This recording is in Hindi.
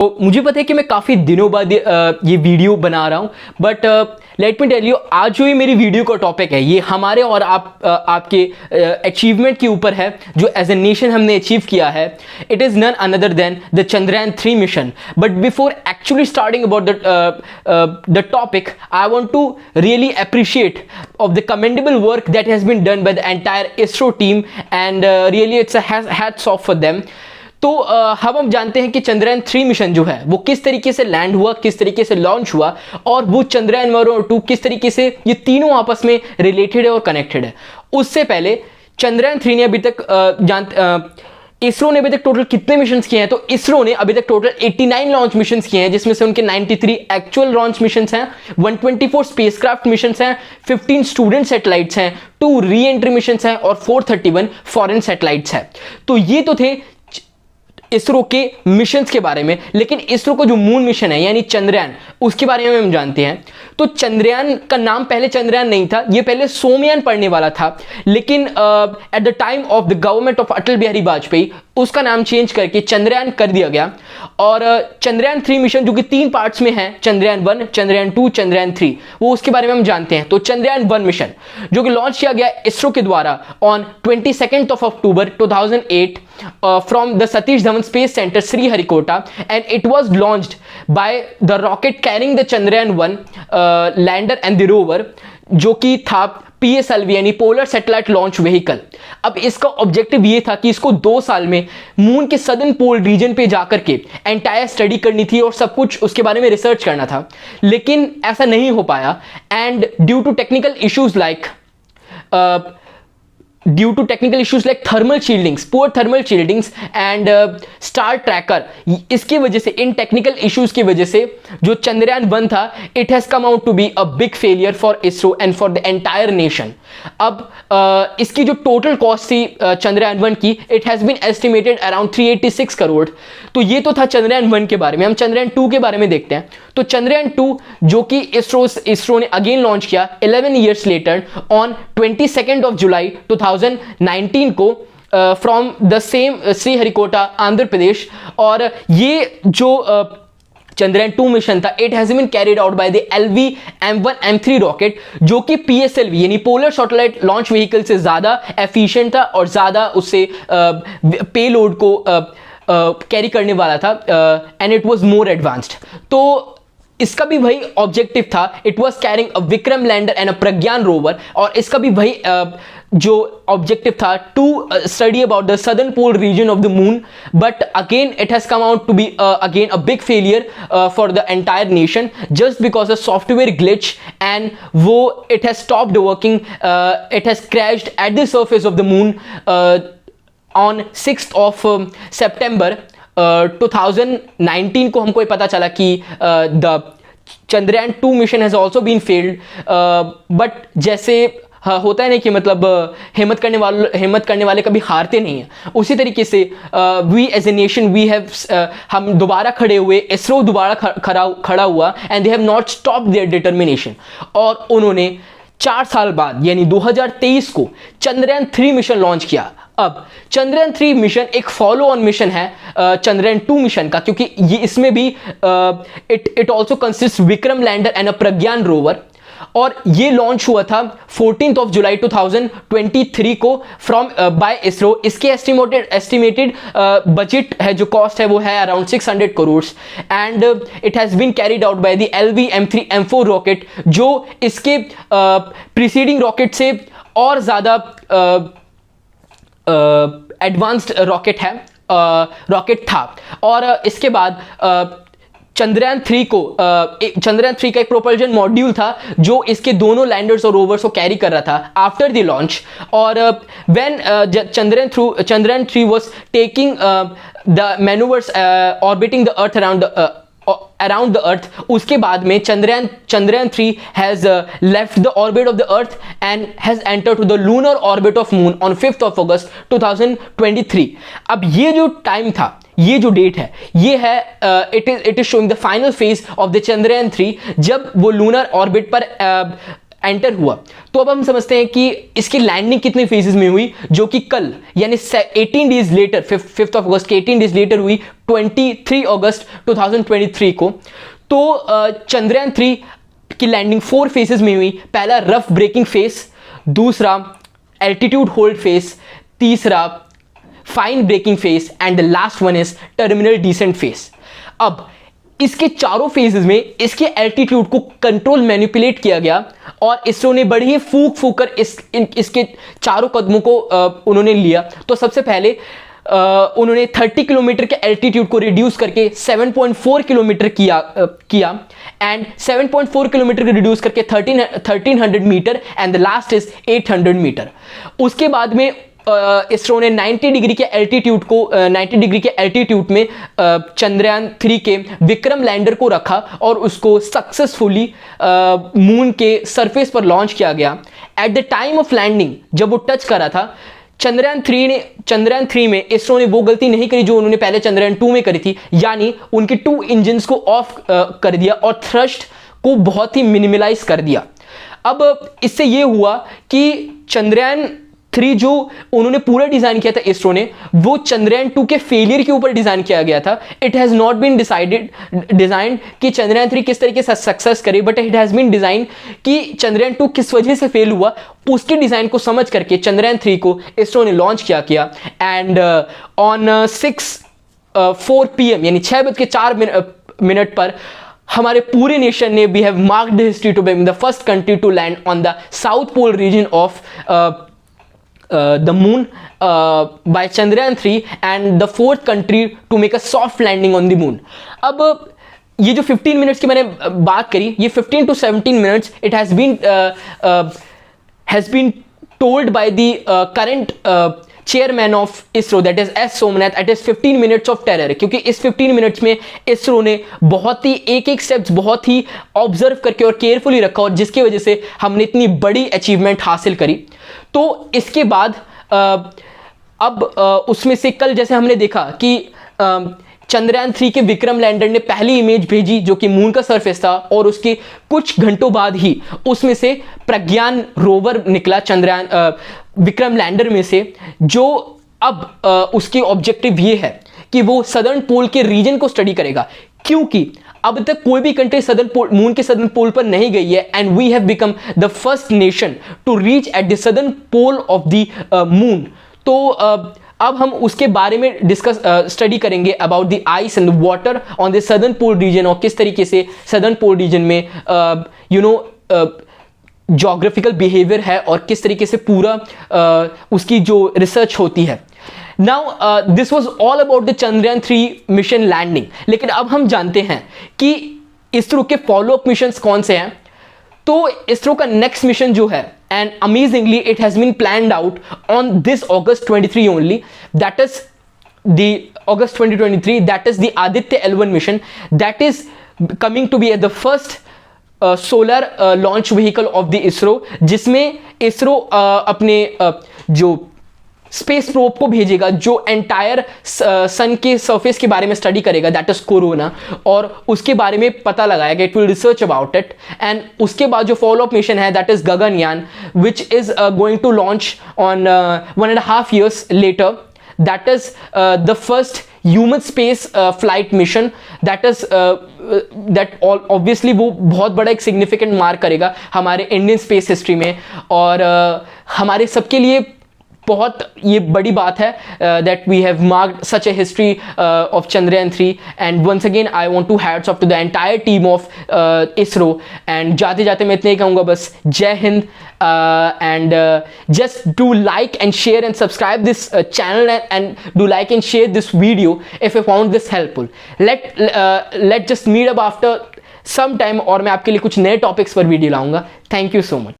तो मुझे पता है कि मैं काफ़ी दिनों बाद ये वीडियो बना रहा हूँ, but let me tell you, आज जो ये मेरी वीडियो का टॉपिक है ये हमारे और आपके अचीवमेंट के ऊपर है जो एज ए नेशन हमने अचीव किया है. It is none other than the Chandrayaan 3 mission. But before actually starting about the topic, I want to really appreciate of the commendable work that has been done by the entire ISRO team, and really it's a hats off for them. तो हम जानते हैं कि चंद्रयान 3 मिशन जो है वो किस तरीके से लैंड हुआ, किस तरीके से लॉन्च हुआ, और वो चंद्रयान 1 और 2 किस तरीके से ये तीनों आपस में रिलेटेड है और कनेक्टेड है. उससे पहले चंद्रयान 3 ने अभी तक इसरो ने अभी तक टोटल कितने मिशंस किए हैं? तो इसरो ने अभी तक टोटल 89 लॉन्च मिशंस किए हैं, जिसमें से उनके 93 एक्चुअल लॉन्च मिशंस हैं, 124 स्पेसक्राफ्ट मिशंस हैं, 15 स्टूडेंट सैटेलाइट्स हैं, 2 री एंट्री मिशंस हैं और 431 फॉरेन सैटेलाइट्स हैं. तो ये तो थे इसरो के मिशंस के बारे में. लेकिन इसरो का जो मून मिशन है यानी चंद्रयान, उसके बारे में हम जानते हैं. तो चंद्रयान का नाम पहले चंद्रयान नहीं था, ये पहले सोमयान पड़ने वाला था. लेकिन at the time of the government of Atal Bihari Vajpayee उसका नाम चेंज करके चंद्रयान कर दिया गया. और चंद्रयान 3 मिशन जो कि 3 पार्ट्स में है, चंद्रयान 1, चंद्रयान 2, चंद्रयान 3, वो उसके बारे में हम जानते हैं. तो चंद्रयान 1 मिशन जो कि लॉन्च किया गया इसरो के द्वारा on 22 October 2008 from the Satish Dhawan Space Center, Sriharikota, and it was launched by the rocket carrying the Chandrayaan 1 lander and the rover, जो कि था PSLV यानी पोलर सैटेलाइट लॉन्च व्हीकल. अब इसका ऑब्जेक्टिव ये था कि इसको 2 साल में मून के सदर्न पोल रीजन पे जाकर के एंटायर स्टडी करनी थी और सब कुछ उसके बारे में रिसर्च करना था. लेकिन ऐसा नहीं हो पाया, and due to technical issues like thermal shieldings, poor thermal shieldings and star tracker, इसकी वजह से, इन टेक्निकल इश्यूज की वजह से जो चंद्रयान 1 था, it has come out to be a big failure for ISRO and for the entire nation. अब इसकी जो टोटल कॉस्ट थी चंद्रयान 1 की, it has been estimated around 386 crore. तो ये तो था चंद्रयान 1 के बारे में. हम चंद्रयान 2 के बारे में देखते हैं. तो चंद्रयान 2 जो कि इसरो ने अगेन लॉन्च किया 11 ईयर्स लेटर ऑन 22 जुलाई 2019 को from the same Sriharikota, Andhra Pradesh. और ये जो चंद्रयान 2 मिशन था, it has been carried out by the LV-M1-M3 rocket, जो कि PSLV यानी पोलर सैटेलाइट लॉन्च व्हीकल से ज्यादा एफिशिएंट था और ज्यादा उससे पेलोड को कैरी करने वाला था, and it was more advanced. तो इसका भी वही ऑब्जेक्टिव था. It was carrying a Vikram lander and a Pragyan rover, और इसका भी वही जो ऑब्जेक्टिव था to study about the southern pole region of the moon. But again it has come out to be again a big failure for the entire nation just because a software glitch, and वो it has stopped working. It has crashed at the surface of the moon on 6 सितंबर 2019 को. हमको ये पता चला कि the Chandrayaan 2 mission has also been failed. But जैसे होता है ना कि मतलब हिम्मत करने वाले कभी हारते नहीं हैं, उसी तरीके से we as a nation we have, हम दोबारा खड़े हुए, इसरो दोबारा खड़ा हुआ, and they have not stop their determination. और उन्होंने 4 साल बाद यानी 2023 को चंद्रयान 3 मिशन लॉन्च किया. अब चंद्रयान 3 मिशन एक फॉलो ऑन मिशन है चंद्रयान 2 मिशन का, क्योंकि ये इसमें भी it also consist Vikram lander and a Pragyan rover. और ये लॉन्च हुआ था 14 जुलाई 2023 को फ्रॉम बाय इसरो. इसके एस्टिमेटेड बजट है, जो कॉस्ट है वो है around 600 crore, and it has been carried out by the LV-M3-M4 rocket, जो इसके प्रीसीडिंग रॉकेट से और ज्यादा एडवांस्ड रॉकेट था. और इसके बाद चंद्रयान 3 का एक प्रोपल्जन मॉड्यूल था जो इसके दोनों लैंडर्स और रोवर्स को कैरी कर रहा था आफ्टर द लॉन्च. और when Chandrayaan 3 was taking the manoeuvres orbiting the earth around the earth, उसके बाद में Chandrayaan 3 has left the orbit of the earth and has entered to the lunar orbit of moon on 5 अगस्त 2023. अब ये जो टाइम था, ये जो डेट है, ये है it is showing the final phase of the Chandrayaan 3, जब वो लूनर ऑर्बिट पर एंटर हुआ। तो अब हम समझते हैं कि इसकी लैंडिंग कितने फेजेस में हुई, जो कि कल यानी 18 डेज लेटर 5 अगस्त के 18 डेज लेटर हुई 23 अगस्त 2023 को। तो चंद्रयान 3 की लैंडिंग 4 फेजेस में हुई। पहला रफ ब्रेकिंग फेज, दूसरा एल्टीट्यूड होल्ड फेज, तीसरा fine braking phase and the last one is terminal descent phase. अब इसके चारों फेजेस में इसके एल्टीट्यूड को कंट्रोल मैनिपुलेट किया गया और इसरो ने बड़ी ही फूक कर इसके चारों कदमों को उन्होंने लिया। तो सबसे पहले उन्होंने 30 किलोमीटर के एल्टीट्यूड को रिड्यूस करके 7.4 किलोमीटर किया एंड 7.4 किलोमीटर को रिड्यूस करके 1300 metre and the last is 800 metre. उसके बाद में इसरो ने 90 डिग्री के एल्टीट्यूड में चंद्रयान 3 के विक्रम लैंडर को रखा और उसको सक्सेसफुली मून के सरफेस पर लॉन्च किया गया। At the time of landing जब वो टच करा था, चंद्रयान 3 में इसरो ने वो गलती नहीं करी जो उन्होंने पहले चंद्रयान 2 में करी थी, यानी उनके 2 इंजन्स को ऑफ कर दिया और थ्रस्ट को बहुत ही मिनिमलाइज कर दिया। अब इससे ये हुआ कि चंद्रयान 3 जो उन्होंने पूरा डिजाइन किया था इसरो ने, वो चंद्रयान 2 के फेलियर के ऊपर डिजाइन किया गया था। It has not been designed कि चंद्रयान 3 किस तरीके से सक्सेस करे, but it has been design कि चंद्रयान 2 किस वजह से फेल हुआ, उसके डिजाइन को समझ करके चंद्रयान 3 को इसरो ने लॉन्च किया। एंड ऑन 4 PM यानी 6:04 पर हमारे पूरे नेशन ने we have marked history to be the first country to land on the south pole region of the moon by Chandrayaan 3 and the 4th country to make a soft landing on the moon. अब ये जो 15 मिनट्स की मैंने बात करी, ये 15 to 17 minutes it has been told by the current chairman of ISRO, that is S Somnath, it is 15 minutes of terror, क्योंकि इस 15 मिनट्स में इसरो ने बहुत ही एक स्टेप्स बहुत ही ऑब्जर्व करके और केयरफुली रखा और जिसकी वजह से हमने इतनी बड़ी अचीवमेंट हासिल करी। तो इसके बाद अब उसमें से कल जैसे हमने देखा कि चंद्रयान 3 के विक्रम लैंडर ने पहली इमेज भेजी जो कि मून का सरफेस था और उसके कुछ घंटों बाद ही उसमें से प्रज्ञान रोवर निकला चंद्रयान विक्रम लैंडर में से, जो अब उसकी ऑब्जेक्टिव ये है कि वो सदर्न पोल के रीजन को स्टडी करेगा, क्योंकि अब तक कोई भी कंट्री सदर्न पोल मून के सदर्न पोल पर नहीं गई है and we have become the first nation to reach at the southern pole of the moon. तो अब हम उसके बारे में स्टडी करेंगे about the ice and the water on the southern pole region और किस तरीके से सदर्न पोल रीजन में ज्योग्राफिकल बिहेवियर है और किस तरीके से पूरा उसकी जो रिसर्च होती है। Now this was all about the Chandrayaan 3 mission landing. लेकिन अब हम जानते हैं कि इसरो के फॉलो अप मिशंस कौन से हैं। तो इसरो का नेक्स्ट मिशन जो है, and amazingly it has been planned out on this August 23 only, that is the August 2023, that is the Aditya L1 mission, that is coming to be at the first solar launch vehicle of the ISRO, जिसमें इसरो अपने जो स्पेस प्रोब को भेजेगा जो एंटायर सन के सरफेस के बारे में स्टडी करेगा, दैट इज कोरोना, और उसके बारे में पता लगाएगा, it will research about it. And उसके बाद जो फॉलो अप मिशन है that is Gaganyaan, which is going to launch on 1.5 years later, that is the first human space flight mission, that is that obviously वो बहुत बड़ा एक significant मार्क करेगा हमारे इंडियन स्पेस हिस्ट्री में और हमारे सबके लिए बहुत ये बड़ी बात है that we have marked such a history of Chandrayaan 3 and once again I want to hats off to the entire team of ISRO and जाते जाते मैं इतना ही कहूँगा बस, जय Hind, and just do like and share and subscribe this channel and do like and share this video if you found this helpful. Let just meet up after some time और मैं आपके लिए कुछ नए टॉपिक्स पर वीडियो लाऊंगा। Thank you so much.